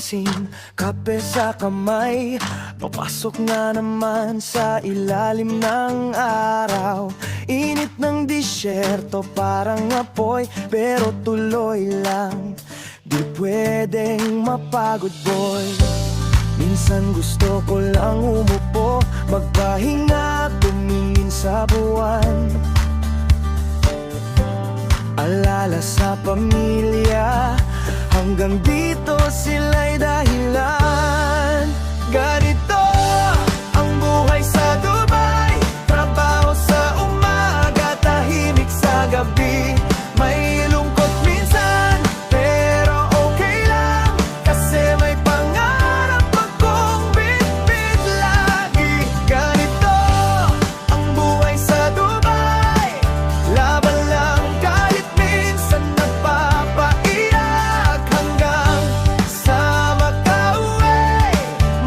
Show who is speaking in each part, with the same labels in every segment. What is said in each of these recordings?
Speaker 1: lasing, kape sa kamay. Papasok na naman sa ilalim ng araw. Init ng disyerto, parang apoy, pero tuloy lang. Di pwedeng mapagod, boy. Minsan gusto ko lang umupo, magpahinga, tumingin sa buwan. Alala sa pamilya, hanggang dito sila'y dahilan. Ganito ang buhay sa Dubai, trabaho sa umaga, tahimik sa gabi. May lungkot minsan, pero okay lang, kasi may pangarap akong bitbit lagi. Ganito ang buhay sa Dubai, laban lang kahit minsan napapaiyak. Hanggang sa makauwi,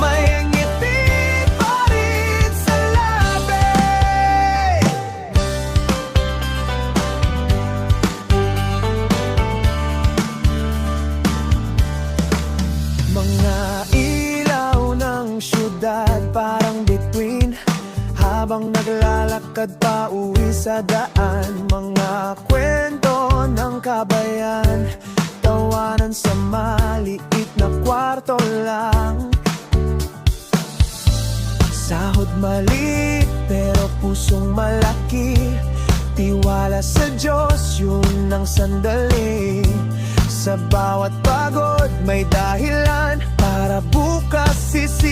Speaker 1: may ngiti pa rin sa labi. Mga ilaw ng syudad parang bituin, habang naglalakad pa uwi sa daan. Mga kwento ng kabayan, tawanan sa maliit na kwarto lang. Sahod maliit pero pusong malaki, tiwala sa Diyos, yun ang sandali. Sa bawat pagod may dahilan, para bukas sisi